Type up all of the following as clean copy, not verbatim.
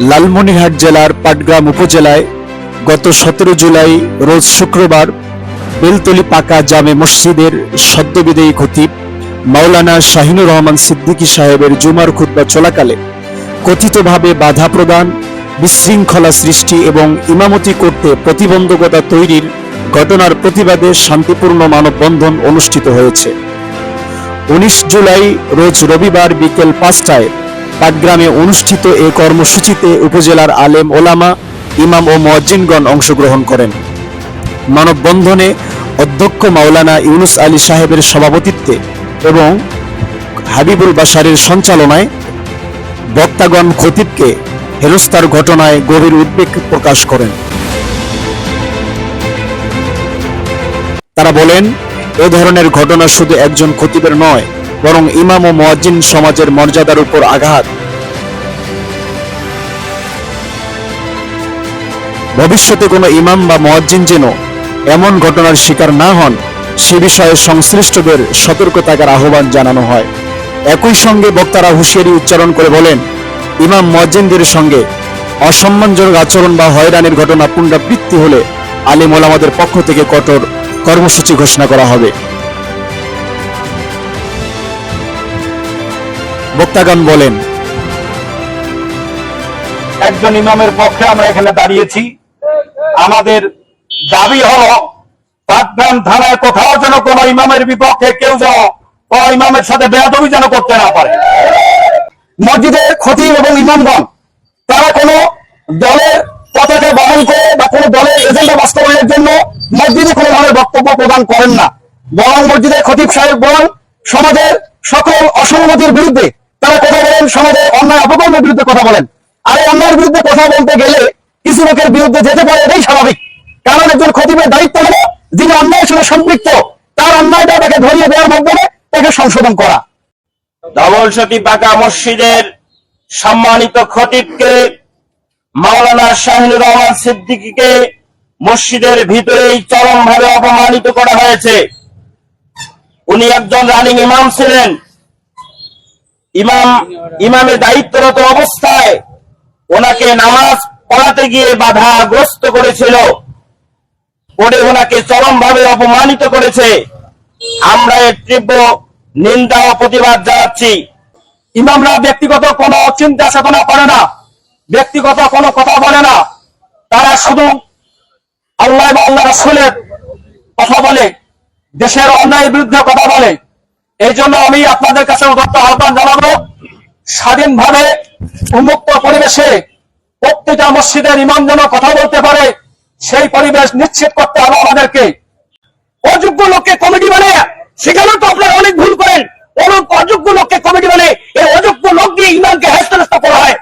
লালমনিরহাট জেলার পাটগ্রাম উপজেলায় গত 17 জুলাই রোজ শুক্রবার বেলতলী পাকা জামে মসজিদের সদ্যবিদায়ী খতিব মাওলানা শাহিনুর রহমান সিদ্দিকী সাহেবের জুমার খুতবা চলাকালে কথিতভাবে বাধা প্রদান, বিশৃঙ্খলা সৃষ্টি এবং ইমামতি করতে প্রতিবন্ধকতা তৈরির ঘটনার প্রতিবাদে শান্তিপূর্ণ মানববন্ধন অনুষ্ঠিত হয়েছে। 19 জুলাই রোজ রবিবার বিকেল 5টায় পাটগ্রামে অনুষ্ঠিত এ কর্মসূচিতে উপজেলার আলেম ওলামা, ইমাম ও মুয়াজ্জিনগণ অংশগ্রহণ করেন। মানববন্ধনে অধ্যক্ষ মাওলানা ইউনুস আলী সাহেবের সভাপতিত্বে এবং হাবিবুল বাশারের সঞ্চালনায় বক্তাগণ খতিবকে হেনস্থার ঘটনায় গভীর উদ্বেগ প্রকাশ করেন। তারা বলেন, এ ধরনের ঘটনা শুধু একজন খতিবের নয়, বরং ইমাম ও মুয়াজ্জিন সমাজের মর্যাদার উপর আঘাত। ভবিষ্যতে কোনো ইমাম বা মুয়াজ্জিন যেন এমন ঘটনার শিকার না হন, সে বিষয়ে সংশ্লিষ্টদের সতর্ক থাকার আহ্বান জানানো হয়। একই সঙ্গে বক্তারা হুঁশিয়ারি উচ্চারণ করে বলেন, ইমাম মুয়াজ্জিনদের সঙ্গে অসম্মানজনক আচরণ বা হয়রানির ঘটনা পুনরাবৃত্তি হলে আলেম ওলামাদের পক্ষ থেকে কঠোর কর্মসূচি ঘোষণা করা হবে। বক্তাগণ বলেন, একজন ইমামের পক্ষে আমরা এখানে দাঁড়িয়েছি। আমাদের দাবি হলো পাটগ্রাম থানায় কোথাও যেন কোন ইমামের বিপক্ষে কেউ যেন কোন ইমামের সাথে বেয়াদবি যেন করতে না পারে। মসজিদের খতিব এবং ইমামগণ তারা কোন দলের পতাকা বহন করে বা কোন দলের এজেন্ডা বাস্তবায়নের জন্য মসজিদে কোনো ধরনের বক্তব্য প্রদান করেন না, বরং মসজিদের খতিব সাহেব বরং সমাজের সকল অসঙ্গতির বিরুদ্ধে তারা কথা বলেন, সমাজের অন্যায় অপকর্মের বিরুদ্ধে কথা বলেন। আর এই অন্যায়ের বিরুদ্ধে কথা বলতে গেলে কিছু লোকের বিরুদ্ধে যেতে পারে, এটাই স্বাভাবিক। কারণ একজন খতিবের দায়িত্ব হলো যিনি অন্যায়ের সঙ্গে সম্পৃক্ত তার অন্যায়টা তাকে ধরিয়ে দেওয়ার মাধ্যমে তাকে সংশোধন করা। ধবলসতী পাকা মসজিদের সম্মানিত খতিবকে মাওলানা শাহিনুর রহমান সিদ্দিকীকে মসজিদের ভিতরেই চরমভাবে অপমানিত করা হয়েছে। উনি একজন রানিং ইমাম ছিলেন। ইমামের দায়িত্বরত অবস্থায় ওনাকে নামাজ পড়াতে গিয়ে বাধাগ্রস্ত করেছিল, পরে ওনাকে চরমভাবে অপমানিত করেছে। আমরা এর তীব্র নিন্দা ও প্রতিবাদ জানাচ্ছি। ইমামরা ব্যক্তিগত কোনো চিন্তা চেতনা করে না, ব্যক্তিগত কোনো কথা বলে না, তারা শুধু আল্লাহ এবং আল্লাহ রাসূলের কথা বলে, দেশের অন্যায়ের বিরুদ্ধে কথা বলে। এই জন্য আমি আপনাদের কাছে উদাত্ত আহ্বান জানাবো, স্বাধীনভাবে উন্মুক্ত পরিবেশে প্রত্যেকটা মসজিদের ইমাম যেন কথা বলতে পারে, সেই পরিবেশ নিশ্চিত করতে হবে আমাদেরকে। অযোগ্য লোককে কমিটি বানে, সেখানেও তো আপনারা অনেক ভুল করেন। অযোগ্য লোককে কমিটি বানে, এই অযোগ্য লোক দিয়ে ইমামকে হেস্তনেস্ত করা হয়।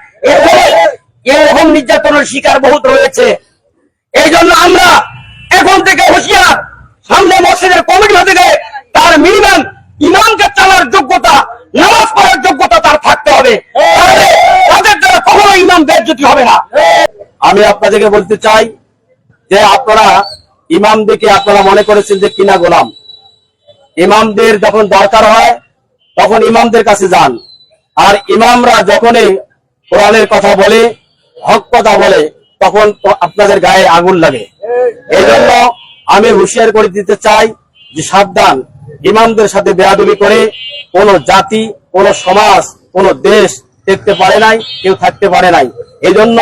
এরকম নির্যাতনের শিকার বহুত রয়েছে। এই জন্য আমরা এখন থেকে হুঁশিয়ার, সামনে মসজিদের কমিটি থেকে তার মিনিমাম ইমামকে চালার যোগ্যতা, নামাজ পড়ার যোগ্যতা তার থাকতে হবে। তাদের দ্বারা কখনো ইমাম বেজ্জতি হবে না। আমি আপনাদেরকে বলতে চাই যে আপনারা ইমামদেরকে আপনারা মনে করেছেন যে কিনা গোলাম। ইমামদের যখন দরকার হয় তখন ইমামদের কাছে যান, আর ইমামরা যখনই কোরআনের কথা বলে, হক কথা বলে, তখন আপনাদের গায়ে আগুন লাগে। এই জন্য আমি হুঁশিয়ার করে দিতে চাই যে সাবধান, ইমামদের সাথে বেয়াদবি করে কোন জাতি, কোন সমাজ, কোন দেশ দেখতে পারে নাই, কেউ থাকতে পারে নাই। এই জন্য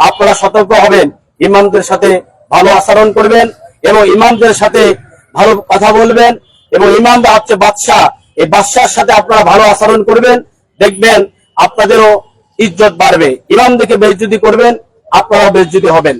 আপনারা সতর্ক হবেন, ইমামদের সাথে ভালো আচরণ করবেন এবং ইমামদের সাথে ভালো কথা বলবেন। এবং ইমামরা হচ্ছে বাদশাহ, এই বাদশার সাথে আপনারা ভালো আচরণ করবেন, দেখবেন আপনাদেরও ইজ্জত বাড়বে। ইমামদেরকে বেইজ্জতি করবেন, আপনারাও বেইজ্জতি হবেন।